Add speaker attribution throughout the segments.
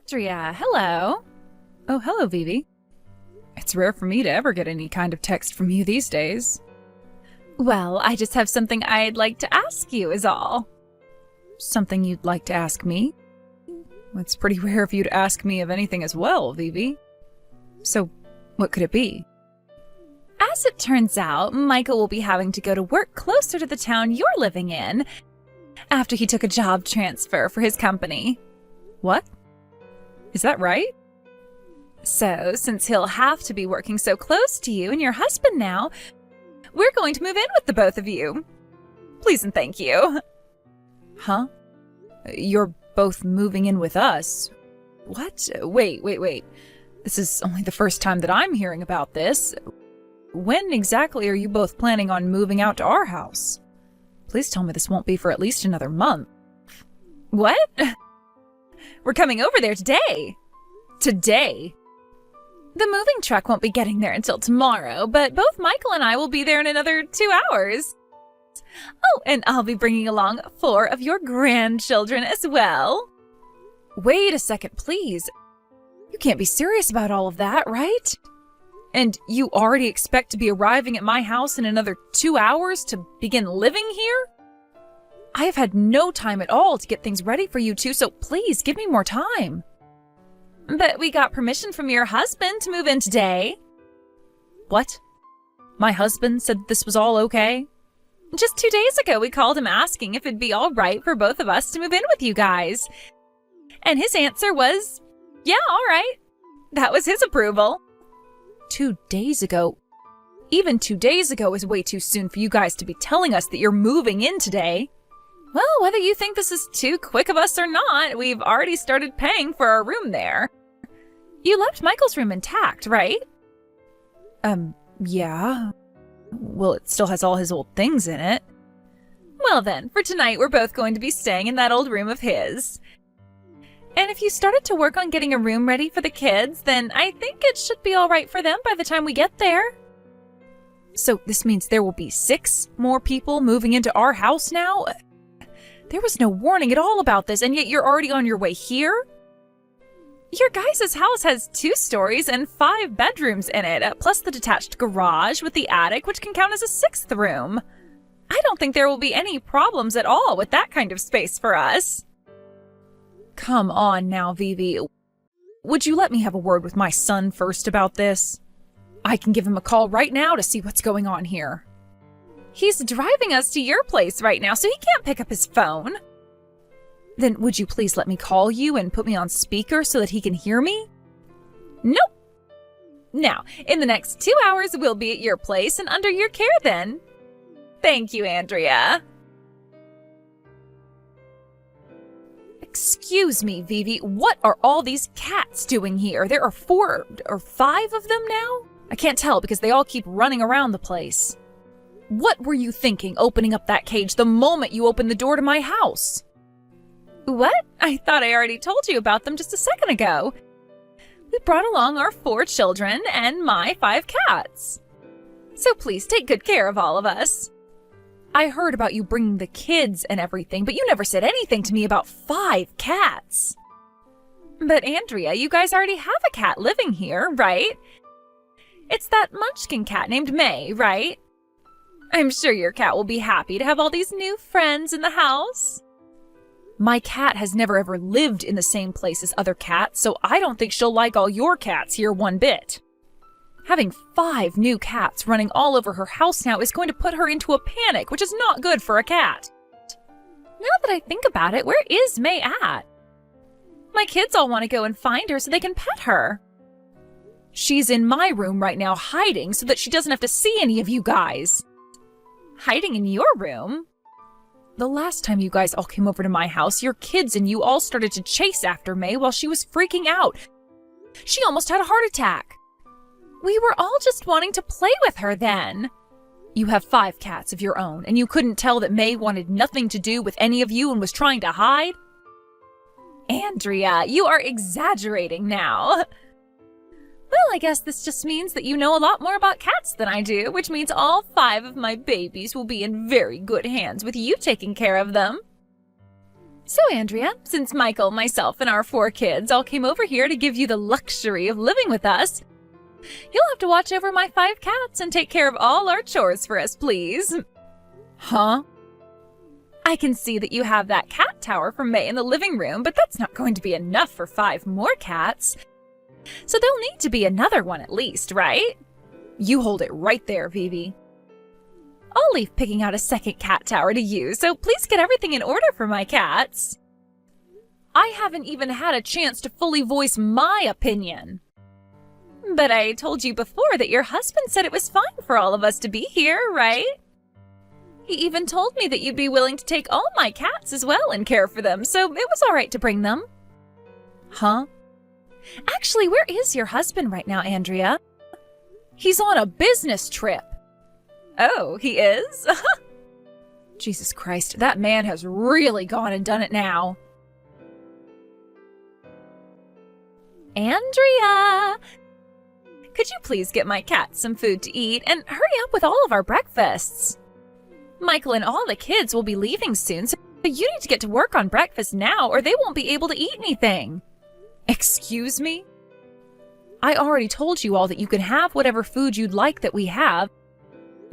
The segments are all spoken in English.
Speaker 1: Andrea, hello. Oh, hello, Vivi. It's rare for me to ever get any kind of text from you these days. Well, I just have something I'd like to ask you is all. Something you'd like to ask me? It's pretty rare of you to ask me of anything as well, Vivi. So, what could it be? As it turns out, Michael will be having to go to work closer to the town you're living in after he took a job transfer for his company. What? Is that right? So, since he'll have to be working so close to you and your husband now, we're going to move in with the both of you. Please and thank you. Huh? You're both moving in with us? What? Wait. This is only the first time that I'm hearing about this. When exactly are you both planning on moving out to our house? Please tell me this won't be for at least another month. What? We're coming over there today. Today? The moving truck won't be getting there until tomorrow, but both Michael and I will be there in another 2 hours. Oh, and I'll be bringing along 4 of your grandchildren as well. Wait a second, please. You can't be serious about all of that, right? And you already expect to be arriving at my house in another 2 hours to begin living here? I have had no time at all to get things ready for you two, so please give me more time. But we got permission from your husband to move in today. What? My husband said this was all okay? Just 2 days ago, we called him asking if it'd be all right for both of us to move in with you guys. And his answer was, yeah, all right. That was his approval. 2 days ago? Even 2 days ago is way too soon for you guys to be telling us that you're moving in today. Well, whether you think this is too quick of us or not, we've already started paying for our room there. You left Michael's room intact, right? Yeah. Well, it still has all his old things in it. Well then, for tonight we're both going to be staying in that old room of his. And if you started to work on getting a room ready for the kids, then I think it should be all right for them by the time we get there. So this means there will be 6 more people moving into our house now? There was no warning at all about this, and yet you're already on your way here? Your guys' house has 2 stories and 5 bedrooms in it, plus the detached garage with the attic, which can count as a 6th room. I don't think there will be any problems at all with that kind of space for us. Come on now, Vivi. Would you let me have a word with my son first about this? I can give him a call right now to see what's going on here. He's driving us to your place right now, so he can't pick up his phone. Then would you please let me call you and put me on speaker so that he can hear me? Nope. Now, in the next 2 hours, we'll be at your place and under your care then. Thank you, Andrea. Excuse me, Vivi, what are all these cats doing here? There are 4 or 5 of them now? I can't tell because they all keep running around the place. What were you thinking opening up that cage the moment you opened the door to my house? What? I thought I already told you about them just a second ago. We brought along our 4 children and my 5 cats. So please take good care of all of us. I heard about you bringing the kids and everything, but you never said anything to me about 5 cats. But Andrea, you guys already have a cat living here, right? It's that Munchkin cat named May, right? I'm sure your cat will be happy to have all these new friends in the house. My cat has never ever lived in the same place as other cats, so I don't think she'll like all your cats here one bit. Having 5 new cats running all over her house now is going to put her into a panic, which is not good for a cat. Now that I think about it, where is May at? My kids all want to go and find her so they can pet her. She's in my room right now hiding so that she doesn't have to see any of you guys. Hiding in your room? The last time you guys all came over to my house, your kids and you all started to chase after May while she was freaking out. She almost had a heart attack. We were all just wanting to play with her then. You have 5 cats of your own, and you couldn't tell that May wanted nothing to do with any of you and was trying to hide? Andrea, you are exaggerating now. Well, I guess this just means that you know a lot more about cats than I do, which means all 5 of my babies will be in very good hands with you taking care of them. So, Andrea, since Michael, myself, and our 4 kids all came over here to give you the luxury of living with us, you'll have to watch over my 5 cats and take care of all our chores for us, please. Huh? I can see that you have that cat tower for May in the living room, but that's not going to be enough for 5 more cats. So there'll need to be another one at least, right? You hold it right there, Vivi. I'll leave picking out a second cat tower to you, so please get everything in order for my cats. I haven't even had a chance to fully voice my opinion. But I told you before that your husband said it was fine for all of us to be here, right? He even told me that you'd be willing to take all my cats as well and care for them, so it was all right to bring them. Huh? Actually, where is your husband right now, Andrea? He's on a business trip. Oh, he is? Jesus Christ, that man has really gone and done it now. Andrea! Could you please get my cats some food to eat and hurry up with all of our breakfasts? Michael and all the kids will be leaving soon, so you need to get to work on breakfast now or they won't be able to eat anything. Excuse me? I already told you all that you can have whatever food you'd like that we have,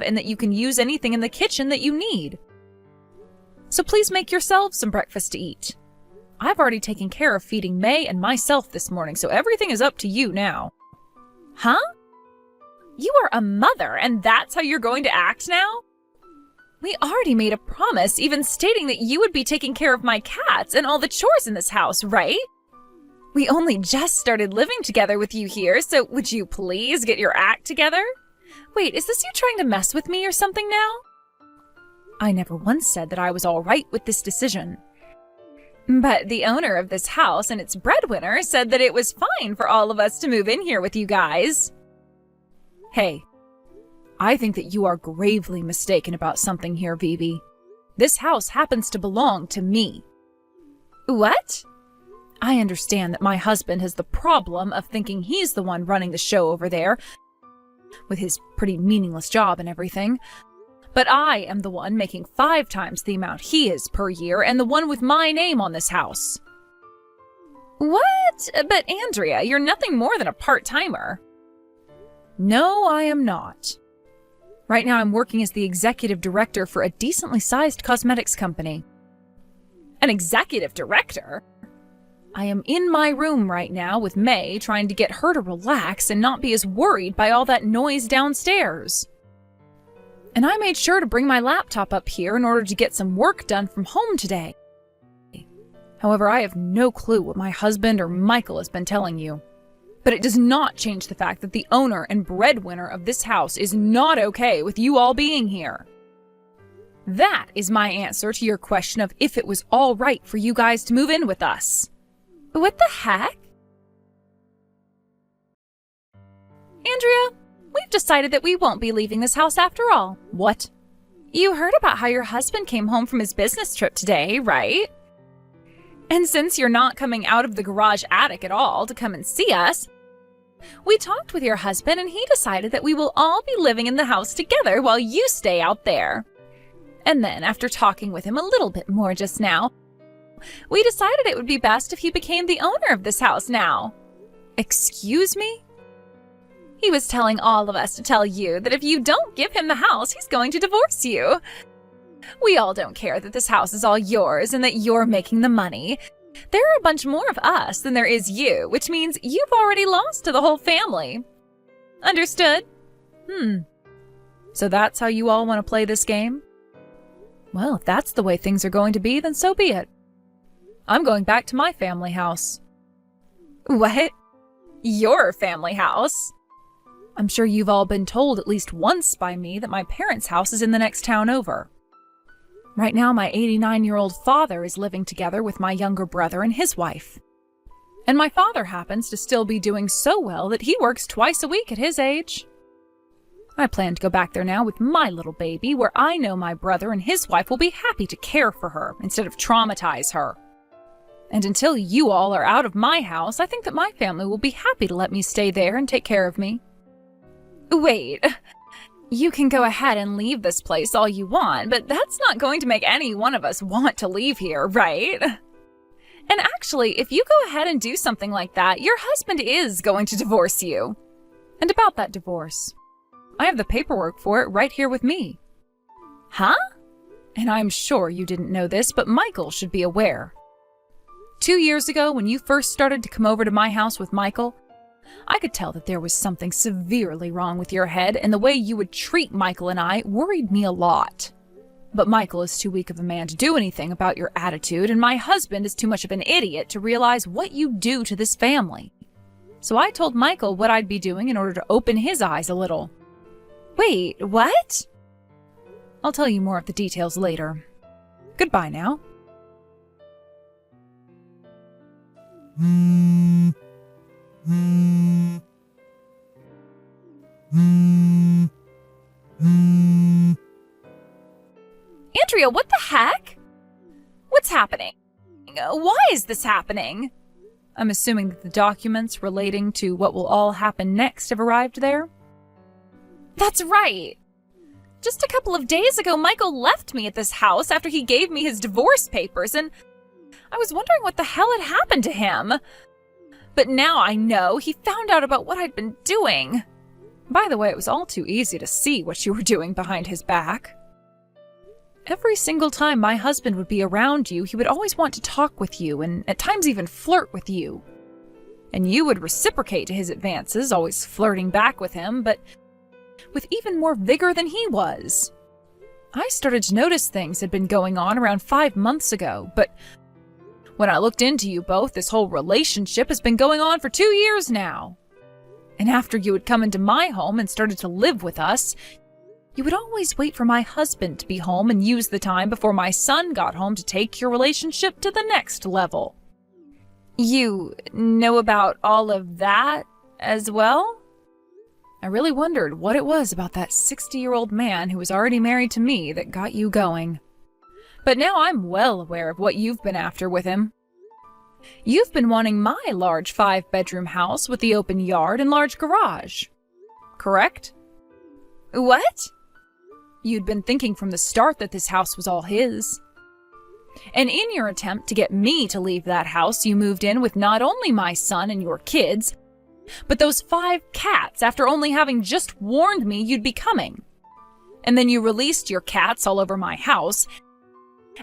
Speaker 1: and that you can use anything in the kitchen that you need. So please make yourselves some breakfast to eat. I've already taken care of feeding May and myself this morning, so everything is up to you now. Huh? You are a mother, and that's how you're going to act now? We already made a promise, even stating that you would be taking care of my cats and all the chores in this house, right? We only just started living together with you here, so would you please get your act together? Wait, is this you trying to mess with me or something now? I never once said that I was all right with this decision. But the owner of this house and its breadwinner said that it was fine for all of us to move in here with you guys. Hey, I think that you are gravely mistaken about something here, Vivi. This house happens to belong to me. What? I understand that my husband has the problem of thinking he's the one running the show over there, with his pretty meaningless job and everything. But I am the one making 5 times the amount he is per year and the one with my name on this house. What? But Andrea, you're nothing more than a part-timer. No, I am not. Right now I'm working as the executive director for a decently sized cosmetics company. An executive director? I am in my room right now with May, trying to get her to relax and not be as worried by all that noise downstairs. And I made sure to bring my laptop up here in order to get some work done from home today. However, I have no clue what my husband or Michael has been telling you. But it does not change the fact that the owner and breadwinner of this house is not okay with you all being here. That is my answer to your question of if it was all right for you guys to move in with us. What the heck? Andrea, we've decided that we won't be leaving this house after all. What? You heard about how your husband came home from his business trip today, right? And since you're not coming out of the garage attic at all to come and see us, we talked with your husband and he decided that we will all be living in the house together while you stay out there. And then, after talking with him a little bit more just now, we decided it would be best if he became the owner of this house now. Excuse me? He was telling all of us to tell you that if you don't give him the house, he's going to divorce you. We all don't care that this house is all yours and that you're making the money. There are a bunch more of us than there is you, which means you've already lost to the whole family. Understood? So that's how you all want to play this game? Well, if that's the way things are going to be, then so be it. I'm going back to my family house. What? Your family house? I'm sure you've all been told at least once by me that my parents' house is in the next town over. Right now, my 89-year-old father is living together with my younger brother and his wife. And my father happens to still be doing so well that he works twice a week at his age. I plan to go back there now with my little baby, where I know my brother and his wife will be happy to care for her instead of traumatize her. And until you all are out of my house, I think that my family will be happy to let me stay there and take care of me. Wait, You can go ahead and leave this place all you want, but that's not going to make any one of us want to leave here, right? And actually, if you go ahead and do something like that, your husband is going to divorce you. And about that divorce, I have the paperwork for it right here with me. Huh? And I'm sure you didn't know this, but Michael should be aware. 2 years ago, when you first started to come over to my house with Michael, I could tell that there was something severely wrong with your head, and the way you would treat Michael and I worried me a lot. But Michael is too weak of a man to do anything about your attitude, and my husband is too much of an idiot to realize what you do to this family. So I told Michael what I'd be doing in order to open his eyes a little. Wait, what? I'll tell you more of the details later. Goodbye now. Andrea, what the heck? What's happening? Why is this happening? I'm assuming that the documents relating to what will all happen next have arrived there? That's right. Just a couple of days ago, Michael left me at this house after he gave me his divorce papers, and I was wondering what the hell had happened to him. But now I know he found out about what I'd been doing. By the way, it was all too easy to see what you were doing behind his back. Every single time my husband would be around you, he would always want to talk with you and at times even flirt with you. And you would reciprocate to his advances, always flirting back with him, but with even more vigor than he was. I started to notice things had been going on around 5 months ago, but when I looked into you both, this whole relationship has been going on for 2 years now. And after you had come into my home and started to live with us, you would always wait for my husband to be home and use the time before my son got home to take your relationship to the next level. You know about all of that as well? I really wondered what it was about that 60-year-old man who was already married to me that got you going. But now I'm well aware of what you've been after with him. You've been wanting my large 5-bedroom house with the open yard and large garage. Correct? What? You'd been thinking from the start that this house was all his. And in your attempt to get me to leave that house, you moved in with not only my son and your kids, but those 5 cats after only having just warned me you'd be coming. And then you released your cats all over my house,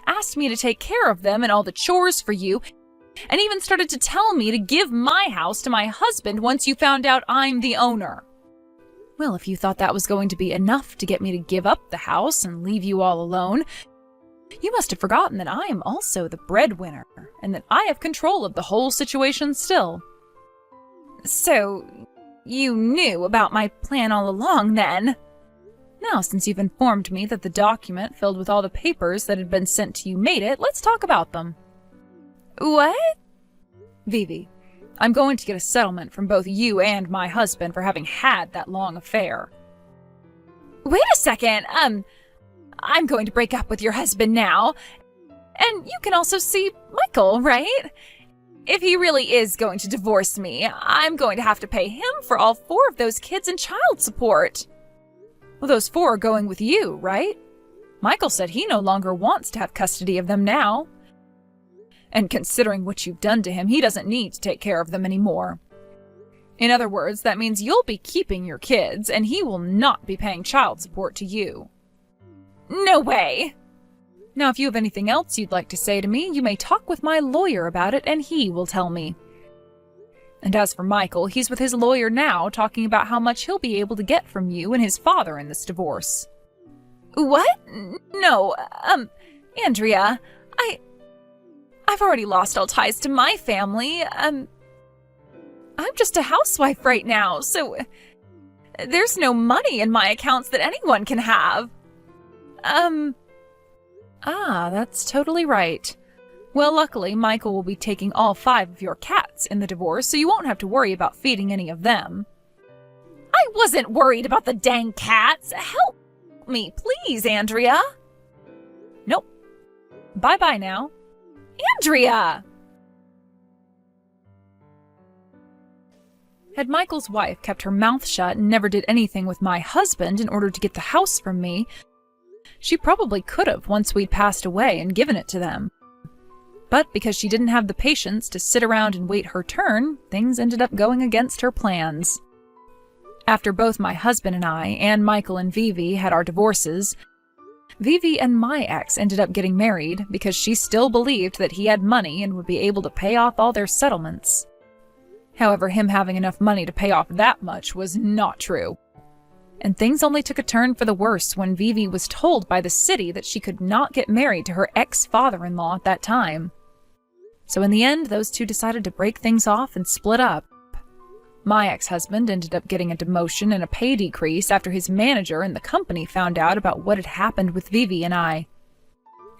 Speaker 1: asked me to take care of them and all the chores for you, and even started to tell me to give my house to my husband once you found out I'm the owner. Well, if you thought that was going to be enough to get me to give up the house and leave you all alone, you must have forgotten that I am also the breadwinner, and that I have control of the whole situation still. So, you knew about my plan all along, then? Now, since you've informed me that the document filled with all the papers that had been sent to you made it, let's talk about them. What? Vivi, I'm going to get a settlement from both you and my husband for having had that long affair. Wait a second, I'm going to break up with your husband now. And you can also see Michael, right? If he really is going to divorce me, I'm going to have to pay him for all 4 of those kids in child support. Well, those 4 are going with you, right? Michael said he no longer wants to have custody of them now. And considering what you've done to him, he doesn't need to take care of them anymore. In other words, that means you'll be keeping your kids, and he will not be paying child support to you. No way! Now, if you have anything else you'd like to say to me, you may talk with my lawyer about it, and he will tell me. And as for Michael, he's with his lawyer now, talking about how much he'll be able to get from you and his father in this divorce. What? No, Andrea, I've already lost all ties to my family. I'm just a housewife right now, so there's no money in my accounts that anyone can have. That's totally right. Well, luckily, Michael will be taking all 5 of your cats in the divorce, so you won't have to worry about feeding any of them. I wasn't worried about the dang cats. Help me, please, Andrea. Nope. Bye-bye now. Andrea! Had Michael's wife kept her mouth shut and never did anything with my husband in order to get the house from me, she probably could have once we'd passed away and given it to them. But because she didn't have the patience to sit around and wait her turn, things ended up going against her plans. After both my husband and I, and Michael and Vivi, had our divorces, Vivi and my ex ended up getting married because she still believed that he had money and would be able to pay off all their settlements. However, him having enough money to pay off that much was not true. And things only took a turn for the worse when Vivi was told by the city that she could not get married to her ex-father-in-law at that time. So in the end, those two decided to break things off and split up. My ex-husband ended up getting a demotion and a pay decrease after his manager and the company found out about what had happened with Vivi and I.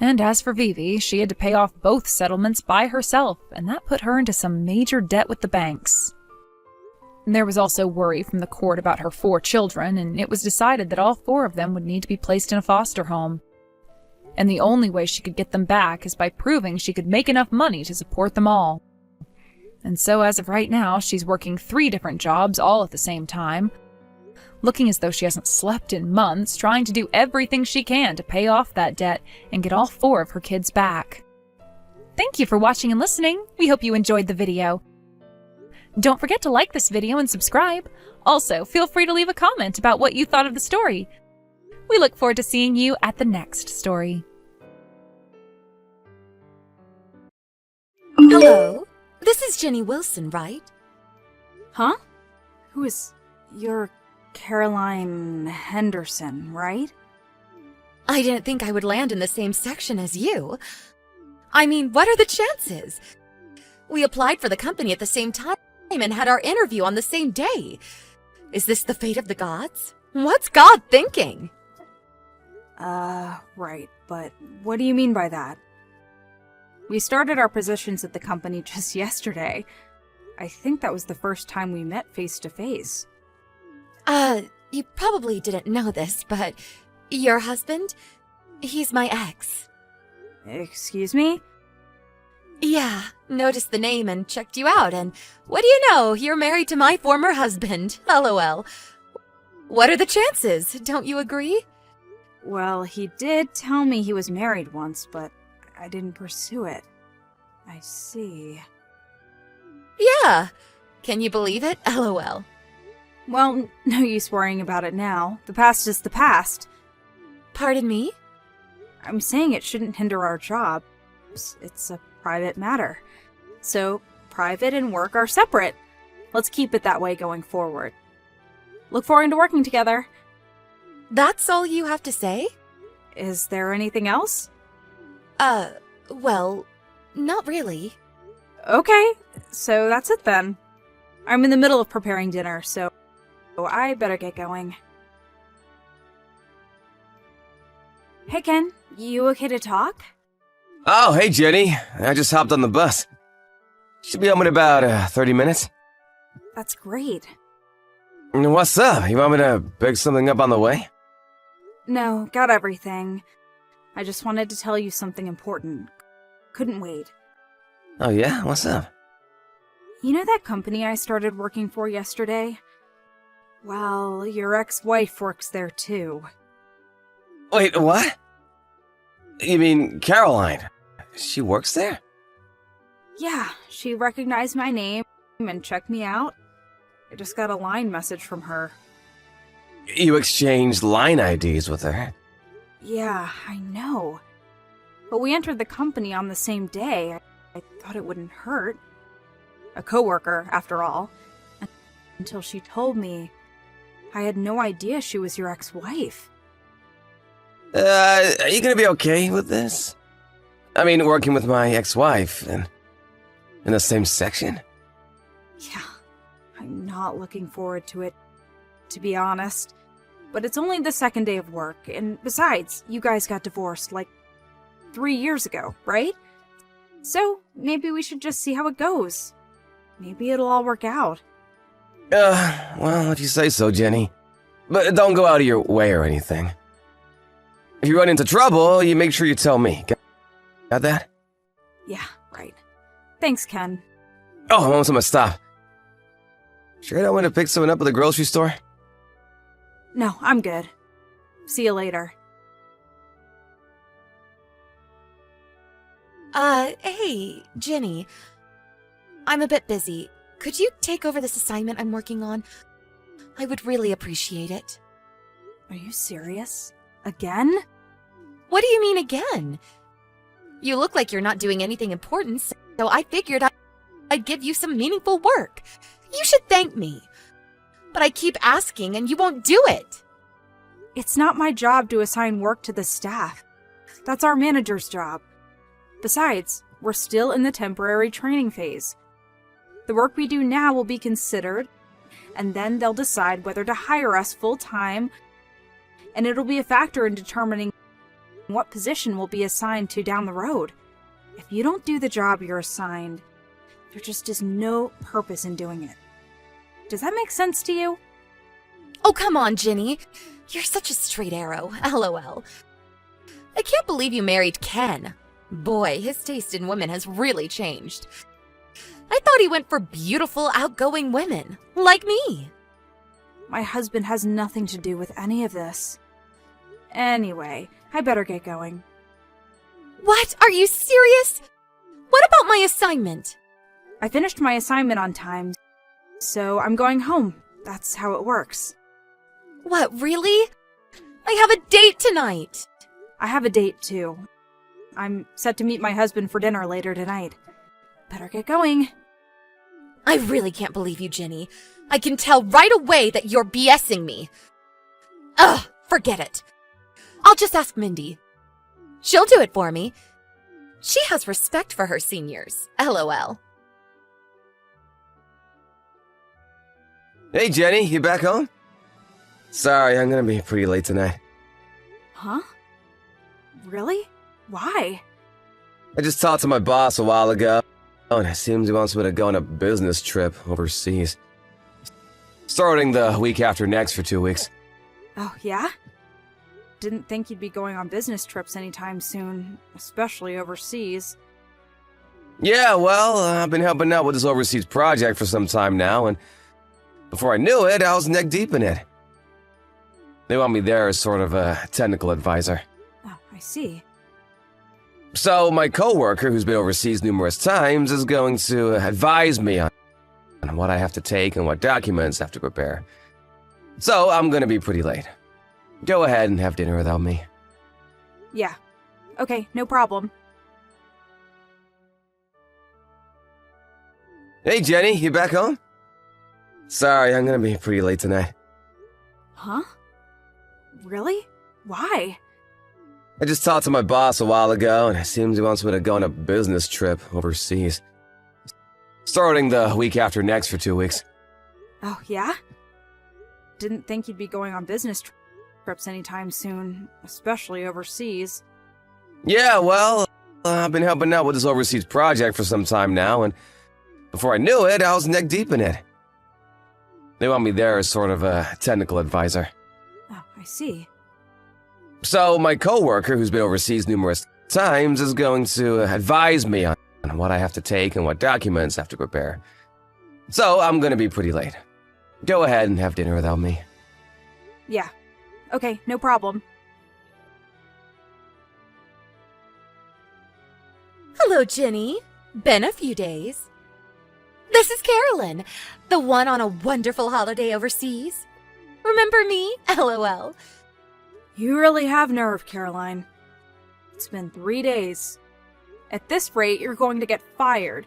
Speaker 1: And as for Vivi, she had to pay off both settlements by herself, and that put her into some major debt with the banks. There was also worry from the court about her 4 children, and it was decided that all 4 of them would need to be placed in a foster home. And the only way she could get them back is by proving she could make enough money to support them all. And so as of right now, she's working 3 different jobs all at the same time, looking as though she hasn't slept in months, trying to do everything she can to pay off that debt and get all 4 of her kids back. Thank you for watching and listening. We hope you enjoyed the video. Don't forget to like this video and subscribe. Also, feel free to leave a comment about what you thought of the story. We look forward to seeing you at the next story.
Speaker 2: Hello? This is Jenny Wilson, right?
Speaker 3: Huh? Who is... You're Caroline Henderson, right?
Speaker 2: I didn't think I would land in the same section as you. I mean, what are the chances? We applied for the company at the same time and had our interview on the same day. Is this the fate of the gods? What's God thinking?
Speaker 3: Right, but what do you mean by that? We started our positions at the company just yesterday. I think that was the first time we met face to face.
Speaker 2: You probably didn't know this, but your husband? He's my ex.
Speaker 3: Excuse me?
Speaker 2: Yeah, noticed the name and checked you out, and what do you know? You're married to my former husband. LOL. What are the chances? Don't you agree?
Speaker 3: Well, he did tell me he was married once, but I didn't pursue it. I see.
Speaker 2: Yeah. Can you believe it? LOL.
Speaker 3: Well, no use worrying about it now. The past is the past.
Speaker 2: Pardon me?
Speaker 3: I'm saying it shouldn't hinder our jobs. It's a private matter. So, private and work are separate. Let's keep it that way going forward. Look forward to working together.
Speaker 2: That's all you have to say?
Speaker 3: Is there anything else?
Speaker 2: Well, not really.
Speaker 3: Okay, so that's it then. I'm in the middle of preparing dinner, so I better get going. Hey Ken, you okay to talk?
Speaker 4: Oh, hey Jenny. I just hopped on the bus. Should be home in about 30 minutes.
Speaker 3: That's great.
Speaker 4: What's up? You want me to pick something up on the way?
Speaker 3: No, got everything. I just wanted to tell you something important. Couldn't wait.
Speaker 4: Oh yeah? What's up?
Speaker 3: You know that company I started working for yesterday? Well, your ex-wife works there too.
Speaker 4: Wait, what? You mean Caroline? She works there?
Speaker 3: Yeah, she recognized my name and checked me out. I just got a line message from her.
Speaker 4: You exchanged line IDs with her?
Speaker 3: Yeah, I know. But we entered the company on the same day. I thought it wouldn't hurt. A coworker, after all. Until she told me I had no idea she was your ex-wife.
Speaker 4: Are you gonna be okay with this? I mean, working with my ex-wife and in the same section?
Speaker 3: Yeah, I'm not looking forward to it, to be honest. But it's only the second day of work, and besides, you guys got divorced, like, 3 years ago, right? So, maybe we should just see how it goes. Maybe it'll all work out.
Speaker 4: Well, if you say so, Jenny. But don't go out of your way or anything. If you run into trouble, you make sure you tell me. Got that?
Speaker 3: Yeah, right. Thanks, Ken.
Speaker 4: Oh, I'm almost gonna stop. Sure you don't want to pick someone up at the grocery store?
Speaker 3: No, I'm good. See you later.
Speaker 2: Hey, Jenny. I'm a bit busy. Could you take over this assignment I'm working on? I would really appreciate it.
Speaker 3: Are you serious? Again?
Speaker 2: What do you mean again? You look like you're not doing anything important, so I figured I'd give you some meaningful work. You should thank me. But I keep asking and you won't do it.
Speaker 3: It's not my job to assign work to the staff. That's our manager's job. Besides, we're still in the temporary training phase. The work we do now will be considered, and then they'll decide whether to hire us full-time, and it'll be a factor in determining what position we'll be assigned to down the road. If you don't do the job you're assigned, there just is no purpose in doing it. Does that make sense to you?
Speaker 2: Oh, come on, Jenny. You're such a straight arrow. LOL. I can't believe you married Ken. Boy, his taste in women has really changed. I thought he went for beautiful, outgoing women, like me.
Speaker 3: My husband has nothing to do with any of this. Anyway, I better get going.
Speaker 2: What? Are you serious? What about my assignment?
Speaker 3: I finished my assignment on time, so I'm going home. That's how it works.
Speaker 2: What, really? I have a date tonight.
Speaker 3: I have a date, too. I'm set to meet my husband for dinner later tonight. Better get going.
Speaker 2: I really can't believe you, Jenny. I can tell right away that you're BSing me. Ugh, forget it. I'll just ask Mindy. She'll do it for me. She has respect for her seniors. LOL.
Speaker 4: Hey, Jenny, you back home? Sorry, I'm gonna be pretty late tonight.
Speaker 3: Huh? Really? Why?
Speaker 4: I just talked to my boss a while ago, and it seems he wants me to go on a business trip overseas. Starting the week after next for 2 weeks.
Speaker 3: Oh, yeah? Didn't think you'd be going on business trips anytime soon, especially overseas.
Speaker 4: Yeah, well, I've been helping out with this overseas project for some time now, and before I knew it, I was neck deep in it. They want me there as sort of a technical advisor.
Speaker 3: Oh, I see.
Speaker 4: So my coworker, who's been overseas numerous times, is going to advise me on what I have to take and what documents I have to prepare. So I'm going to be pretty late. Go ahead and have dinner without me.
Speaker 3: Yeah. Okay, no problem.
Speaker 4: Hey, Jenny, you back home? Sorry, I'm going to be pretty late tonight.
Speaker 3: Huh? Really? Why?
Speaker 4: I just talked to my boss a while ago, and it seems he wants me to go on a business trip overseas. Starting the week after next for 2 weeks.
Speaker 3: Oh, yeah? Didn't think you'd be going on business trips anytime soon, especially overseas.
Speaker 4: Yeah, well, I've been helping out with this overseas project for some time now, and before I knew it, I was neck deep in it. They want me there as sort of a technical advisor.
Speaker 3: Oh, I see.
Speaker 4: So my coworker, who's been overseas numerous times, is going to advise me on what I have to take and what documents I have to prepare. So I'm going to be pretty late. Go ahead and have dinner without me.
Speaker 3: Yeah. Okay, no problem.
Speaker 2: Hello, Jenny. Been a few days. This is Carolyn, the one on a wonderful holiday overseas. Remember me? LOL.
Speaker 3: You really have nerve, Caroline. It's been 3 days. At this rate, you're going to get fired.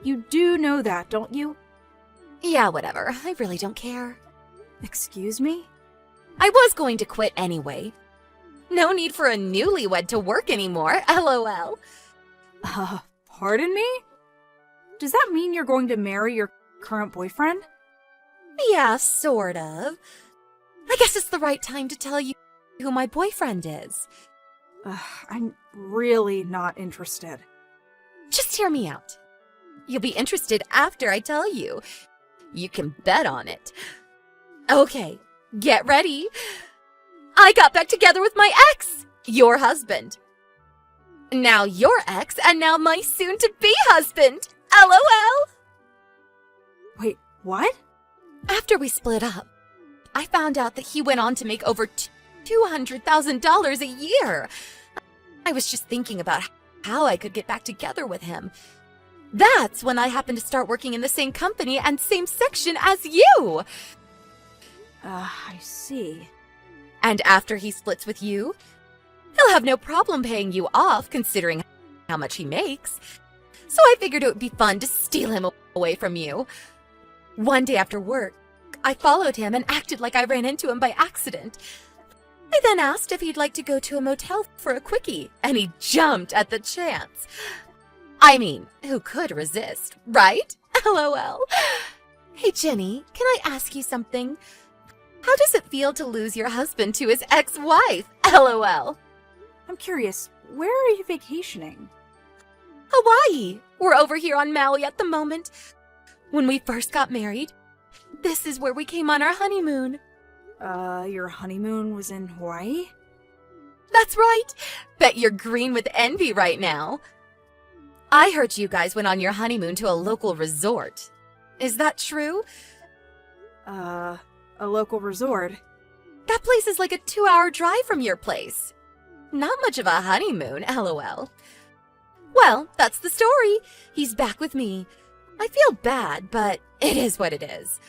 Speaker 3: You do know that, don't you?
Speaker 2: Yeah, whatever. I really don't care.
Speaker 3: Excuse me?
Speaker 2: I was going to quit anyway. No need for a newlywed to work anymore. LOL.
Speaker 3: Pardon me? Does that mean you're going to marry your current boyfriend?
Speaker 2: Yeah, sort of. I guess it's the right time to tell you who my boyfriend is.
Speaker 3: I'm really not interested.
Speaker 2: Just hear me out. You'll be interested after I tell you. You can bet on it. Okay, get ready. I got back together with my ex, your husband. Now your ex, and now my soon-to-be husband. LOL.
Speaker 3: Wait, what?
Speaker 2: After we split up, I found out that he went on to make over $200,000 a year. I was just thinking about how I could get back together with him. That's when I happened to start working in the same company and same section as you.
Speaker 3: I see.
Speaker 2: And after he splits with you, he'll have no problem paying you off considering how much he makes. So I figured it would be fun to steal him away from you. One day after work, I followed him and acted like I ran into him by accident. I then asked if he'd like to go to a motel for a quickie, and he jumped at the chance. I mean, who could resist, right? LOL. Hey, Jenny, can I ask you something? How does it feel to lose your husband to his ex-wife? LOL.
Speaker 3: I'm curious, where are you vacationing?
Speaker 2: Hawaii. We're over here on Maui at the moment. When we first got married, this is where we came on our honeymoon.
Speaker 3: Your honeymoon was in Hawaii?
Speaker 2: That's right. Bet you're green with envy right now. I heard you guys went on your honeymoon to a local resort. Is that true?
Speaker 3: A local resort?
Speaker 2: That place is like a 2-hour drive from your place. Not much of a honeymoon, LOL. Well, that's the story. He's back with me. I feel bad, but it is what it is.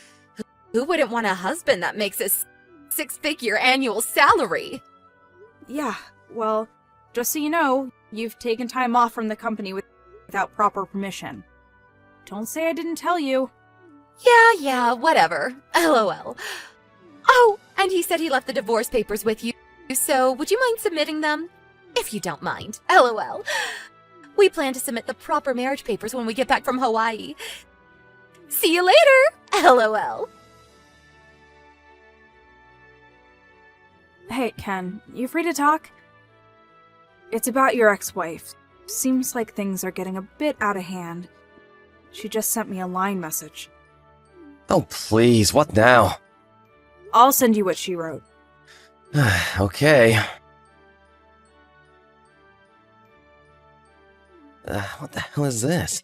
Speaker 2: Who wouldn't want a husband that makes a 6-figure annual salary?
Speaker 3: Yeah, well, just so you know, you've taken time off from the company without proper permission. Don't say I didn't tell you.
Speaker 2: Yeah, whatever. LOL. Oh, and he said he left the divorce papers with you, so would you mind submitting them? If you don't mind. LOL. We plan to submit the proper marriage papers when we get back from Hawaii. See you later! LOL.
Speaker 3: Hey, Ken, you free to talk? It's about your ex-wife. Seems like things are getting a bit out of hand. She just sent me a line message.
Speaker 4: Oh, please, what now?
Speaker 3: I'll send you what she wrote.
Speaker 4: Okay. What the hell is this?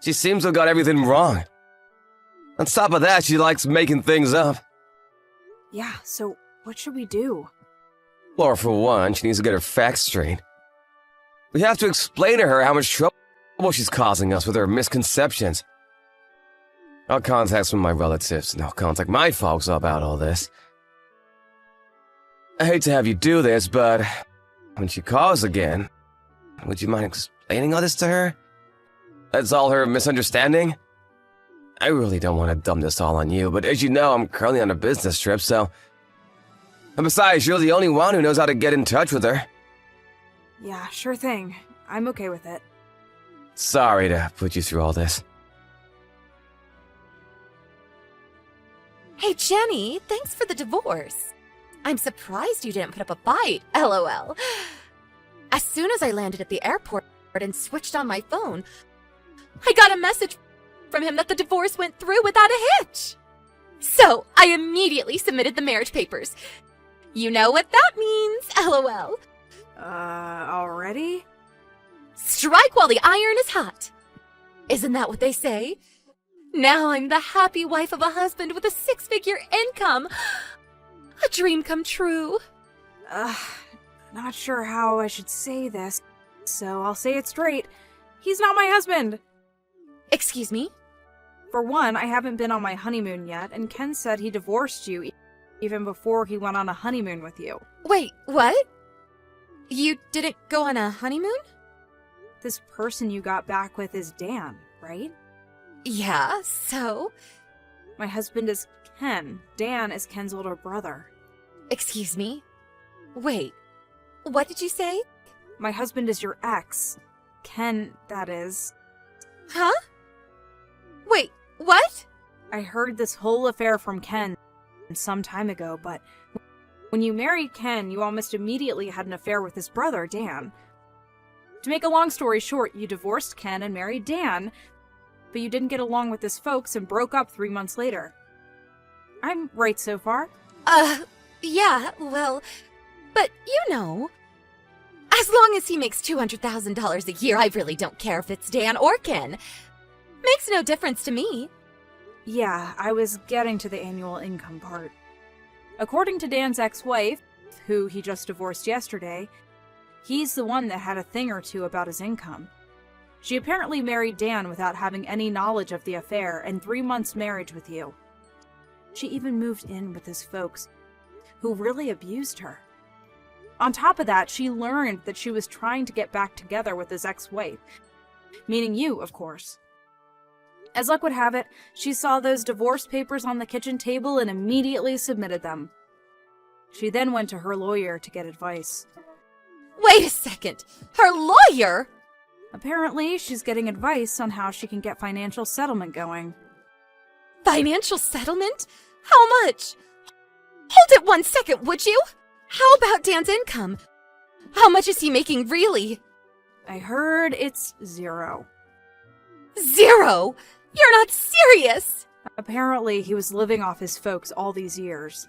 Speaker 4: She seems to have got everything wrong. On top of that, she likes making things up.
Speaker 3: Yeah, so what should we do?
Speaker 4: Well, for one, she needs to get her facts straight. We have to explain to her how much trouble she's causing us with her misconceptions. I'll contact some of my relatives and I'll contact my folks about all this. I hate to have you do this, but when she calls again, would you mind explaining all this to her? That's all her misunderstanding? I really don't want to dump this all on you, but as you know, I'm currently on a business trip, so... And besides, you're the only one who knows how to get in touch with her.
Speaker 3: Yeah, sure thing. I'm okay with it.
Speaker 4: Sorry to put you through all this.
Speaker 2: Hey, Jenny, thanks for the divorce. I'm surprised you didn't put up a fight, LOL. As soon as I landed at the airport and switched on my phone, I got a message from him that the divorce went through without a hitch. So I immediately submitted the marriage papers. You know what that means, LOL.
Speaker 3: Already?
Speaker 2: Strike while the iron is hot. Isn't that what they say? Now I'm the happy wife of a husband with a 6-figure income. A dream come true.
Speaker 3: Not sure how I should say this, so I'll say it straight. He's not my husband!
Speaker 2: Excuse me?
Speaker 3: For one, I haven't been on my honeymoon yet, and Ken said he divorced you even before he went on a honeymoon with you.
Speaker 2: Wait, what? You didn't go on a honeymoon?
Speaker 3: This person you got back with is Dan, right?
Speaker 2: Yeah, so?
Speaker 3: My husband is Ken. Dan is Ken's older brother.
Speaker 2: Excuse me? Wait, what did you say?
Speaker 3: My husband is your ex. Ken, that is.
Speaker 2: Huh? Wait, what?
Speaker 3: I heard this whole affair from Ken some time ago, but when you married Ken, you almost immediately had an affair with his brother, Dan. To make a long story short, you divorced Ken and married Dan, but you didn't get along with his folks and broke up 3 months later. I'm right so far?
Speaker 2: Yeah, well, but you know, as long as he makes $200,000 a year, I really don't care if it's Dan or Ken. Makes no difference to me.
Speaker 3: Yeah, I was getting to the annual income part. According to Dan's ex-wife, who he just divorced yesterday, he's the one that had a thing or two about his income. She apparently married Dan without having any knowledge of the affair and 3 months' marriage with you. She even moved in with his folks, who really abused her. On top of that, she learned that she was trying to get back together with his ex-wife, meaning you, of course. As luck would have it, she saw those divorce papers on the kitchen table and immediately submitted them. She then went to her lawyer to get advice.
Speaker 2: Wait a second! Her lawyer?!
Speaker 3: Apparently, she's getting advice on how she can get financial settlement going.
Speaker 2: Financial settlement? How much? Hold it 1 second, would you? How about Dan's income? How much is he making, really?
Speaker 3: I heard it's 0.
Speaker 2: 0? You're not serious!
Speaker 3: Apparently, he was living off his folks all these years.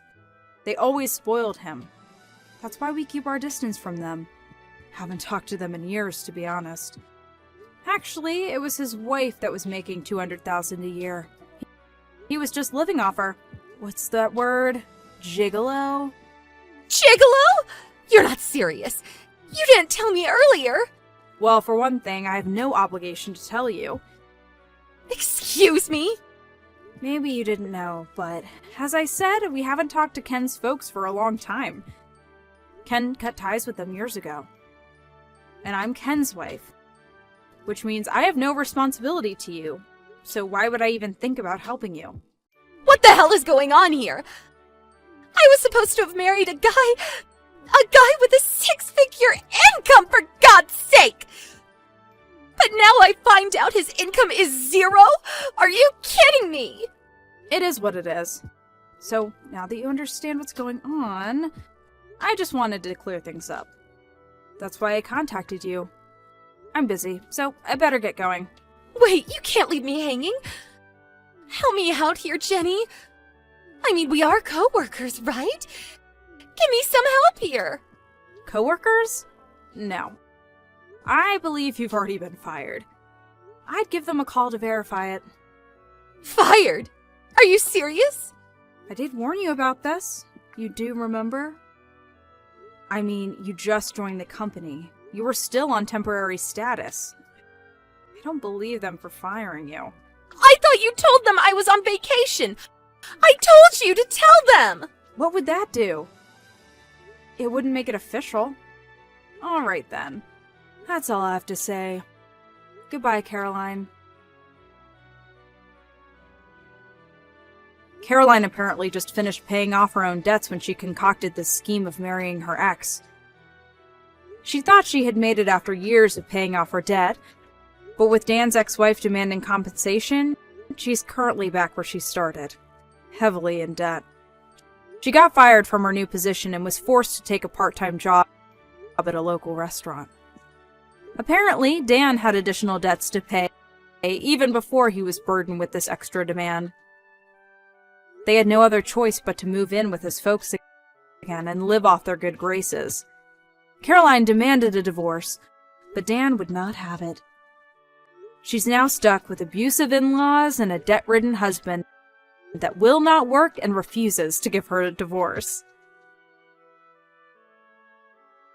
Speaker 3: They always spoiled him. That's why we keep our distance from them. Haven't talked to them in years, to be honest. Actually, it was his wife that was making $200,000 a year. He was just living off her. What's that word? Gigolo?
Speaker 2: Gigolo? You're not serious. You didn't tell me earlier.
Speaker 3: Well, for one thing, I have no obligation to tell you.
Speaker 2: Excuse me?
Speaker 3: Maybe you didn't know, but as I said, we haven't talked to Ken's folks for a long time. Ken cut ties with them years ago. And I'm Ken's wife, which means I have no responsibility to you. So why would I even think about helping you?
Speaker 2: What the hell is going on here? I was supposed to have married a guy with a 6-figure income, for God's sake! But now I find out his income is 0? Are you kidding me?
Speaker 3: It is what it is. So now that you understand what's going on, I just wanted to clear things up. That's why I contacted you. I'm busy, so I better get going.
Speaker 2: Wait, you can't leave me hanging. Help me out here, Jenny. I mean, we are co-workers, right? Give me some help here.
Speaker 3: Coworkers? No. I believe you've already been fired. I'd give them a call to verify it.
Speaker 2: Fired? Are you serious?
Speaker 3: I did warn you about this. You do remember? I mean, you just joined the company. You were still on temporary status. I don't believe them for firing you.
Speaker 2: I thought you told them I was on vacation. I told you to tell them.
Speaker 3: What would that do? It wouldn't make it official. All right, then. That's all I have to say. Goodbye, Caroline. Caroline apparently just finished paying off her own debts when she concocted this scheme of marrying her ex. She thought she had made it after years of paying off her debt, but with Dan's ex-wife demanding compensation, she's currently back where she started, heavily in debt. She got fired from her new position and was forced to take a part-time job at a local restaurant. Apparently, Dan had additional debts to pay, even before he was burdened with this extra demand. They had no other choice but to move in with his folks again and live off their good graces. Caroline demanded a divorce, but Dan would not have it. She's now stuck with abusive in-laws and a debt-ridden husband that will not work and refuses to give her a divorce.